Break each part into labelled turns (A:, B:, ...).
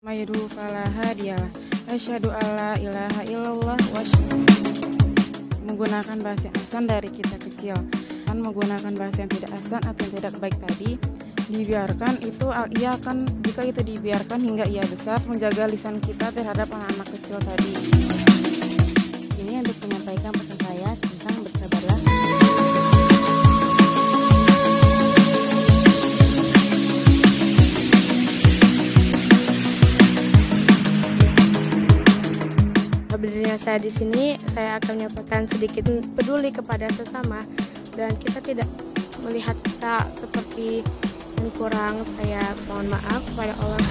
A: Maydu fala hadiyalah. Asyhadu alla ilaha illallah wa menggunakan bahasa yang asan dari kita kecil. Kan menggunakan bahasa yang tidak asan atau yang tidak baik tadi dibiarkan itu ia akan, jika itu dibiarkan hingga ia besar, menjaga lisan kita terhadap anak-anak kecil tadi.
B: Ini untuk menyampaikan pesan saya tentang bersabarlah.
C: Berdirinya saya di sini, saya akan menyampaikan sedikit peduli kepada sesama dan kita tidak melihat kita seperti yang kurang. Saya mohon maaf kepada Allah.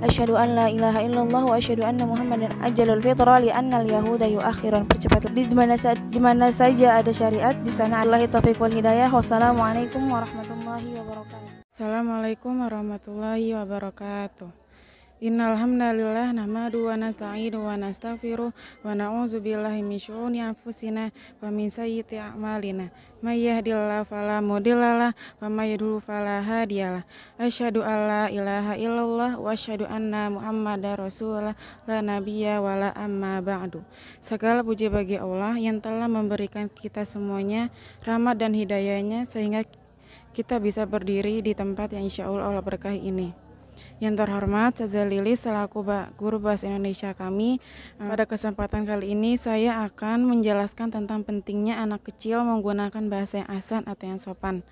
D: Asyhadu an la ilaha illallah wa asyhadu anna Muhammadan ajalul fitra li anna al-yahuda yuakhiran. Percepat di mana saja ada syariat, di sana Allahi taufiq wal hidayah. Wassalamualaikum warahmatullahi wabarakatuh.
A: Assalamualaikum warahmatullahi wabarakatuh. Innal hamdalillah nahmadu wa nasta'inu wa nastaghfiruh wa na'udzu billahi min syururi anfusina wa min sayyiati a'malina. May yahdihillahu fala mudhillalah wa may yudhlil fala hadiyalah. Asyhadu alla ilaha illallah wa asyhadu anna Muhammadar Rasulullah la nabiyya wa la amma ba'du. Segala puji bagi Allah yang telah memberikan kita semuanya rahmat dan hidayahnya sehingga kita bisa berdiri di tempat yang insya Allah berkahi ini. Yang terhormat, Ustazah Lilis selaku guru bahasa Indonesia kami, pada kesempatan kali ini saya akan menjelaskan tentang pentingnya anak kecil menggunakan bahasa yang asan atau yang sopan.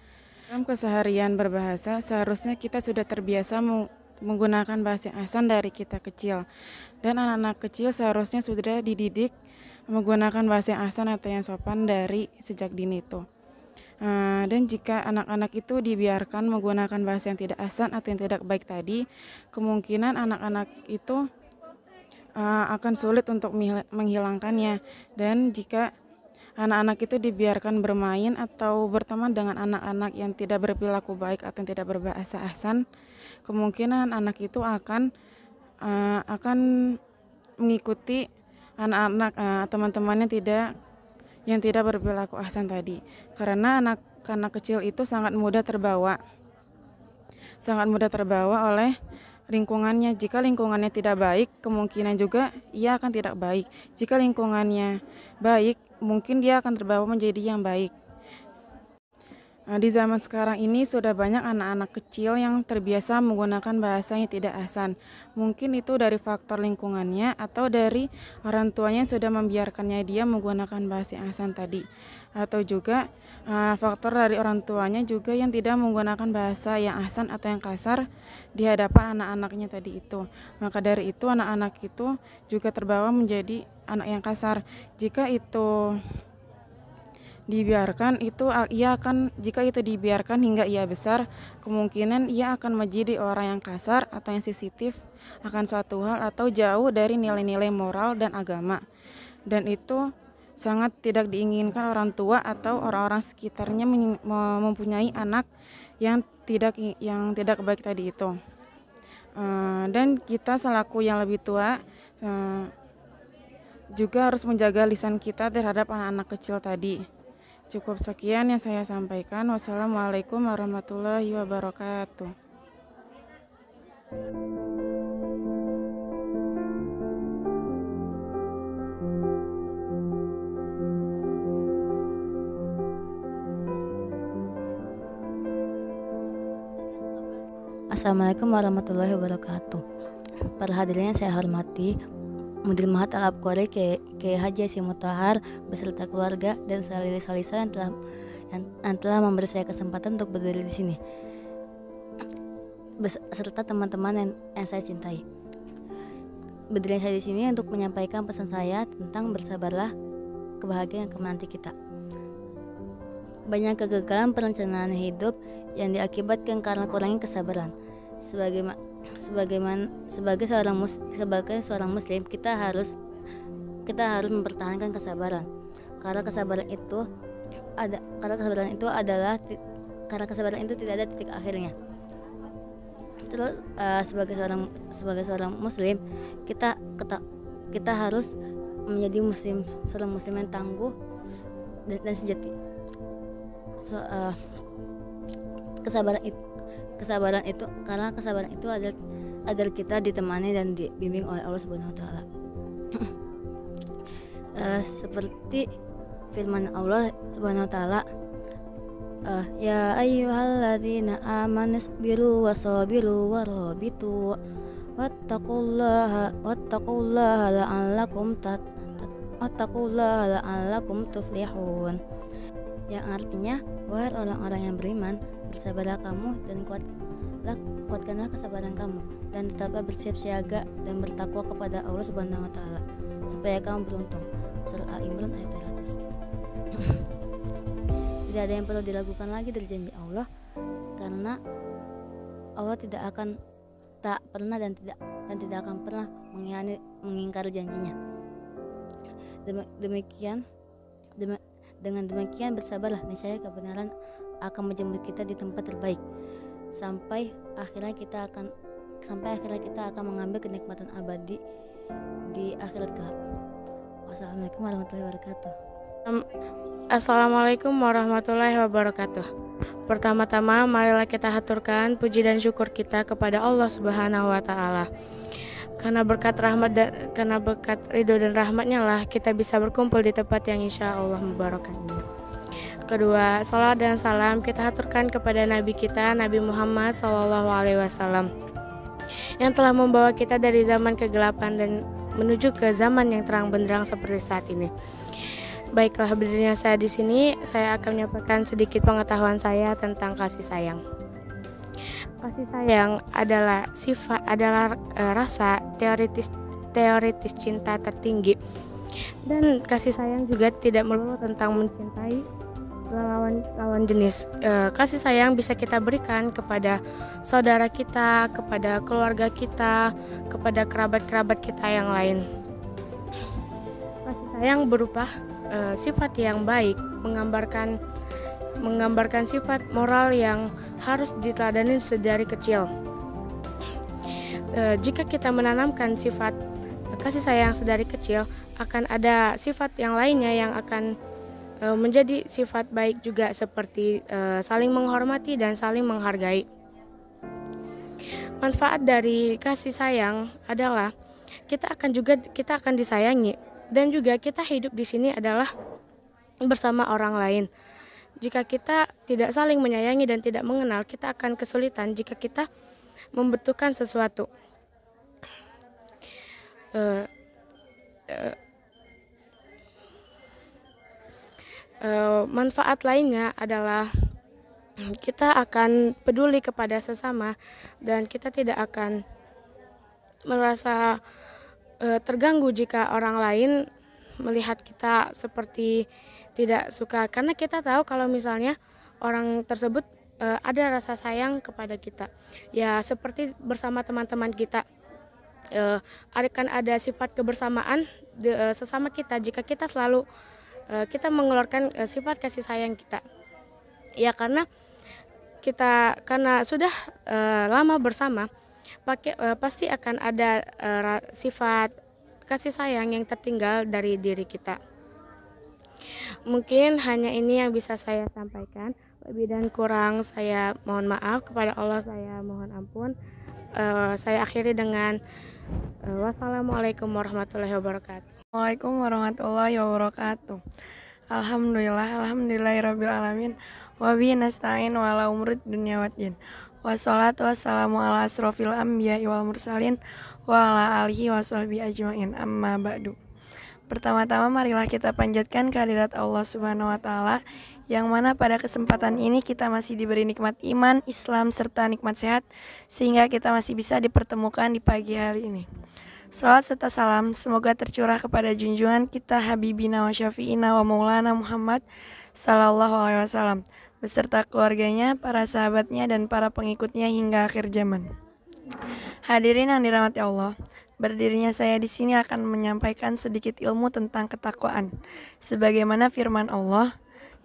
A: Dalam keseharian berbahasa, seharusnya kita sudah terbiasa menggunakan bahasa yang asan dari kita kecil. Dan anak-anak kecil seharusnya sudah dididik menggunakan bahasa yang asan atau yang sopan dari sejak dini itu. Dan jika anak-anak itu dibiarkan menggunakan bahasa yang tidak asan atau yang tidak baik tadi, kemungkinan anak-anak itu akan sulit untuk menghilangkannya. Dan jika anak-anak itu dibiarkan bermain atau berteman dengan anak-anak yang tidak berperilaku baik atau yang tidak berbahasa asan, kemungkinan anak itu akan mengikuti anak-anak teman-temannya yang tidak berperilaku ahsan tadi. Karena anak-anak kecil itu sangat mudah terbawa oleh lingkungannya. Jika lingkungannya tidak baik, kemungkinan juga ia akan tidak baik. Jika lingkungannya baik, mungkin dia akan terbawa menjadi yang baik. Di zaman sekarang ini sudah banyak anak-anak kecil yang terbiasa menggunakan bahasa yang tidak asan. Mungkin itu dari faktor lingkungannya atau dari orang tuanya yang sudah membiarkannya dia menggunakan bahasa yang asan tadi. Atau juga faktor dari orang tuanya juga yang tidak menggunakan bahasa yang asan atau yang kasar di hadapan anak-anaknya tadi itu. Maka dari itu anak-anak itu juga terbawa menjadi anak yang kasar. Jika itu dibiarkan jika itu dibiarkan hingga ia besar, kemungkinan ia akan menjadi orang yang kasar atau yang sensitif akan suatu hal atau jauh dari nilai-nilai moral dan agama. Dan itu sangat tidak diinginkan orang tua atau orang-orang sekitarnya mempunyai anak yang tidak baik tadi itu. Dan kita selaku yang lebih tua juga harus menjaga lisan kita terhadap anak-anak kecil tadi. Cukup sekian yang saya sampaikan. Wassalamualaikum warahmatullahi wabarakatuh.
B: Assalamualaikum warahmatullahi wabarakatuh. Para hadirin yang saya hormati, Mudir Mahat Al-Abqari Kiai Haji Hasyim Mutahar beserta keluarga dan salisa yang telah memberi saya kesempatan untuk berdiri di sini beserta teman-teman yang saya cintai. Berdiri saya di sini untuk menyampaikan pesan saya tentang bersabarlah, kebahagiaan yang akan menanti kita. Banyak kegagalan perencanaan hidup yang diakibatkan karena kurangnya kesabaran. Sebagai seorang muslim kita harus mempertahankan kesabaran. Karena kesabaran itu tidak ada titik akhirnya. Terus sebagai seorang muslim kita kita harus menjadi seorang muslim yang tangguh dan sejati. Kesabaran itu karena kesabaran itu adalah agar kita ditemani dan dibimbing oleh Allah Subhanahu wa taala. Seperti firman Allah Subhanahu wa taala, ya ayyuhalladzina amanu sabiru wasabiru warabitu wattaqullaha la'allakum tuflihun. Yang artinya, wahai orang-orang yang beriman, bersabarlah kamu dan kuatkanlah kesabaran kamu, dan tetaplah bersiap siaga dan bertakwa kepada Allah Subhanahu wa taala supaya kamu beruntung. Surah Al-Imran ayat 300. Tidak ada yang perlu diragukan lagi dari janji Allah, karena Allah tak pernah dan tidak akan pernah mengingkari janjinya. Dengan demikian bersabarlah, niscaya kebenaran akan menjemput kita di tempat terbaik sampai akhirnya kita akan mengambil kenikmatan abadi di akhirat kelak. Wassalamualaikum warahmatullahi wabarakatuh.
C: Assalamualaikum warahmatullahi wabarakatuh. Pertama-tama marilah kita haturkan puji dan syukur kita kepada Allah Subhanahu wa taala. Karena berkat ridho dan rahmatnya lah kita bisa berkumpul di tempat yang insya Allah mubarakah ini. Kedua, salat dan salam kita haturkan kepada Nabi kita, Nabi Muhammad SAW, yang telah membawa kita dari zaman kegelapan dan menuju ke zaman yang terang benderang seperti saat ini. Baiklah, berdirinya saya di sini, saya akan menyampaikan sedikit pengetahuan saya tentang kasih sayang. Kasih sayang adalah rasa teoritis cinta tertinggi, dan kasih sayang juga tidak melulu tentang mencintai lawan jenis. Kasih sayang bisa kita berikan kepada saudara kita, kepada keluarga kita, kepada kerabat-kerabat kita yang lain. Kasih sayang berupa sifat yang baik, menggambarkan sifat moral yang harus diteladani sedari kecil. Jika kita menanamkan sifat kasih sayang sedari kecil, akan ada sifat yang lainnya yang akan menjadi sifat baik juga, seperti saling menghormati dan saling menghargai. Manfaat dari kasih sayang adalah kita akan disayangi, dan juga kita hidup di sini adalah bersama orang lain. Jika kita tidak saling menyayangi dan tidak mengenal, kita akan kesulitan jika kita membutuhkan sesuatu. Manfaat lainnya adalah kita akan peduli kepada sesama, dan kita tidak akan merasa terganggu jika orang lain melihat kita seperti tidak suka, karena kita tahu kalau misalnya orang tersebut ada rasa sayang kepada kita. Ya, seperti bersama teman-teman kita, akan ada sifat kebersamaan sesama kita jika kita selalu kita mengeluarkan sifat kasih sayang kita. Ya, karena sudah lama bersama, pasti akan ada sifat kasih sayang yang tertinggal dari diri kita. Mungkin hanya ini yang bisa saya sampaikan. Lebih dan kurang saya mohon maaf, kepada Allah saya mohon ampun. Saya akhiri dengan wassalamualaikum warahmatullahi wabarakatuh.
E: Assalamualaikum warahmatullahi wabarakatuh. Alhamdulillahirabbil alamin. Wa bihi nasta'in wa ala umuri dunya waddin. Wassalatu wassalamu ala asrofil anbiya'i wal mursalin wa ala alihi wa sahbihi ajmain, amma ba'du. Pertama-tama marilah kita panjatkan kehadirat Allah Subhanahu wa taala, yang mana pada kesempatan ini kita masih diberi nikmat iman, Islam, serta nikmat sehat, sehingga kita masih bisa dipertemukan di pagi hari ini. Salawat serta salam semoga tercurah kepada junjungan kita Habibina wa Syafi'ina wa Maulana Muhammad sallallahu alaihi wasallam, beserta keluarganya, para sahabatnya, dan para pengikutnya hingga akhir zaman. Hadirin yang dirahmati Allah, berdirinya saya di sini akan menyampaikan sedikit ilmu tentang ketakwaan, sebagaimana firman Allah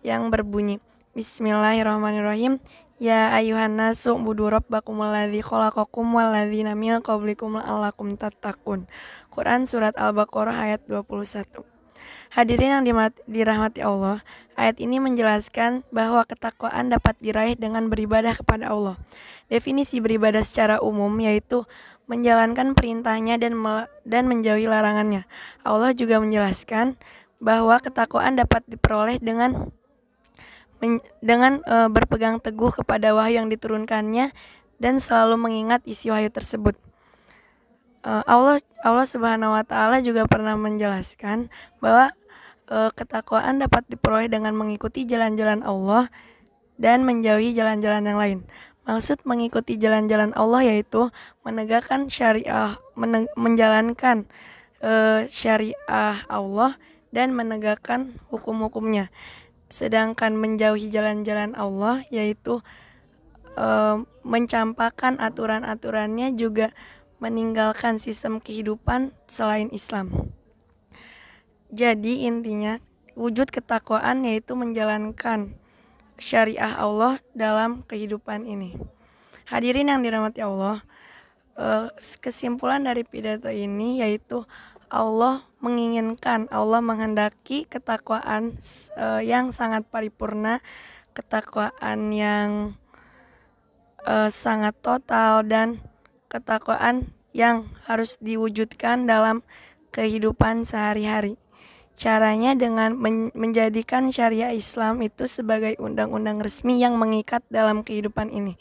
E: yang berbunyi, Bismillahirrahmanirrahim, Ya ayuhan nasu budu rabbakumul ladzi khalaqakum wal ladzina min qablikum la'allakum tattaqun. Quran surat Al-Baqarah ayat 21. Hadirin yang dirahmati Allah, ayat ini menjelaskan bahwa ketakwaan dapat diraih dengan beribadah kepada Allah. Definisi beribadah secara umum yaitu menjalankan perintahnya dan menjauhi larangannya. Allah juga menjelaskan bahwa ketakwaan dapat diperoleh dengan berpegang teguh kepada wahyu yang diturunkannya dan selalu mengingat isi wahyu tersebut. Allah Subhanahu wa taala juga pernah menjelaskan bahwa ketakwaan dapat diperoleh dengan mengikuti jalan-jalan Allah dan menjauhi jalan-jalan yang lain. Maksud mengikuti jalan-jalan Allah yaitu menegakkan syariah, menjalankan syariah Allah dan menegakkan hukum-hukumnya. Sedangkan menjauhi jalan-jalan Allah yaitu mencampakkan aturan-aturannya, juga meninggalkan sistem kehidupan selain Islam. Jadi intinya wujud ketakwaan yaitu menjalankan syariah Allah dalam kehidupan ini. Hadirin yang dirahmati Allah, kesimpulan dari pidato ini yaitu Allah menginginkan, Allah menghendaki ketakwaan yang sangat paripurna, ketakwaan yang sangat total, dan ketakwaan yang harus diwujudkan dalam kehidupan sehari-hari. Caranya dengan menjadikan syariah Islam itu sebagai undang-undang resmi yang mengikat dalam kehidupan ini.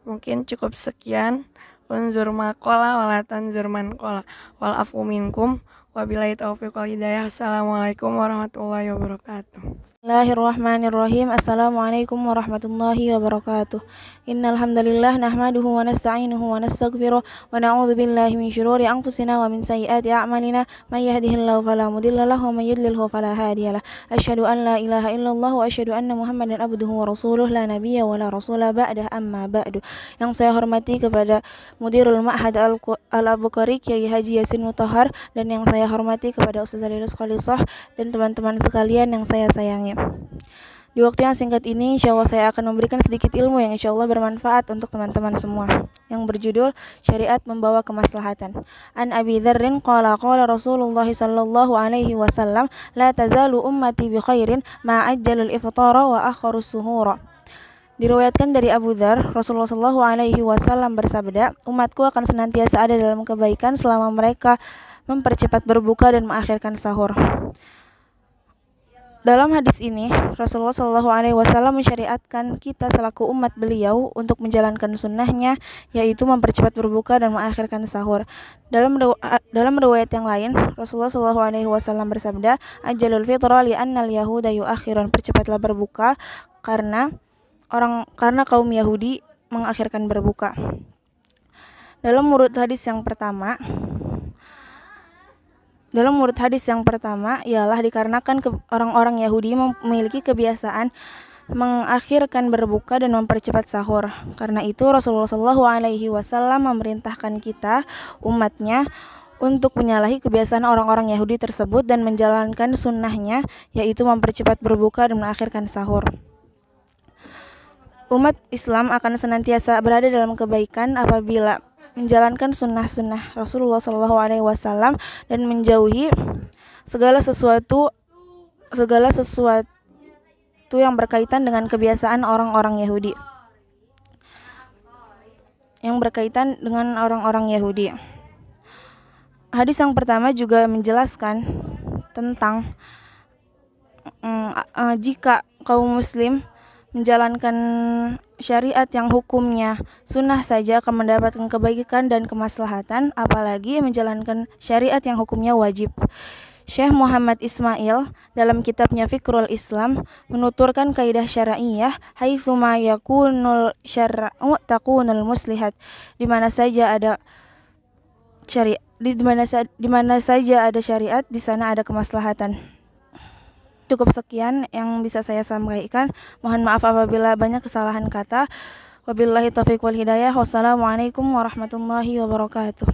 E: Mungkin cukup sekian. Unzur maqala wala tanzur man qala wal afu minkum. Wabillahi taufiq wal hidayah. Assalamualaikum warahmatullahi wabarakatuh.
D: Bismillahirrahmanirrahim. Assalamualaikum warahmatullahi wabarakatuh. Innal hamdalillah nahmaduhu wa nasta'inuhu wa nastaghfiruh wa na'udzu billahi min syururi anfusina wa min sayyiati a'malina. May yahdihillahu fala mudilla lahu wa may yudlilhu fala hadiyalah. Asyhadu an la ilaha illallah wa asyhadu anna Muhammadan abduhu wa rasuluh la nabiyya wa la rasula ba'dah, amma ba'du. Yang saya hormati kepada Mudirul Ma'had Al-Abqari Kyai Haji Yasin Mutahhar, dan yang saya hormati kepada Ustaz Halilus Khalisah dan teman-teman sekalian yang saya sayangi. Di waktu yang singkat ini, insya Allah saya akan memberikan sedikit ilmu yang insya Allah bermanfaat untuk teman-teman semua, yang berjudul Syariat Membawa Kemaslahatan. An Abi Dzarrin qala Rasulullah sallallahu alaihi wasallam, la tazalu ummati bi khairin ma ajjalul iftara wa akharus suhura. Diriwayatkan dari Abu Dzar, Rasulullah sallallahu alaihi wasallam bersabda, umatku akan senantiasa ada dalam kebaikan selama mereka mempercepat berbuka dan mengakhirkan sahur. Dalam hadis ini, Rasulullah Shallallahu Alaihi Wasallam mensyariatkan kita selaku umat beliau untuk menjalankan sunnahnya, yaitu mempercepat berbuka dan mengakhirkan sahur. Dalam riwayat yang lain, Rasulullah Shallallahu Alaihi Wasallam bersabda, "Ajalul fitra li annal yahuda yuakhirun." Percepatlah berbuka karena kaum Yahudi mengakhirkan berbuka. Dalam urut hadis yang pertama ialah dikarenakan orang-orang Yahudi memiliki kebiasaan mengakhirkan berbuka dan mempercepat sahur. Karena itu Rasulullah Shallallahu Alaihi Wasallam memerintahkan kita umatnya untuk menyalahi kebiasaan orang-orang Yahudi tersebut dan menjalankan sunnahnya, yaitu mempercepat berbuka dan mengakhirkan sahur. Umat Islam akan senantiasa berada dalam kebaikan apabila menjalankan sunnah-sunnah Rasulullah Shallallahu Alaihi Wasallam dan menjauhi segala sesuatu yang berkaitan dengan kebiasaan orang-orang Yahudi. Hadis yang pertama juga menjelaskan tentang jika kaum muslim menjalankan syariat yang hukumnya sunnah saja akan mendapatkan kebaikan dan kemaslahatan, apalagi menjalankan syariat yang hukumnya wajib. Syekh Muhammad Ismail dalam kitabnya Fikrul Islam menuturkan kaidah syar'iyyah, haitsu ma yakunul syar'u takunul muslihat. Di mana saja ada syariat, di sana ada kemaslahatan. Cukup sekian yang bisa saya sampaikan. Mohon maaf apabila banyak kesalahan kata. Wabillahi taufiq wal hidayah. Wassalamualaikum warahmatullahi wabarakatuh.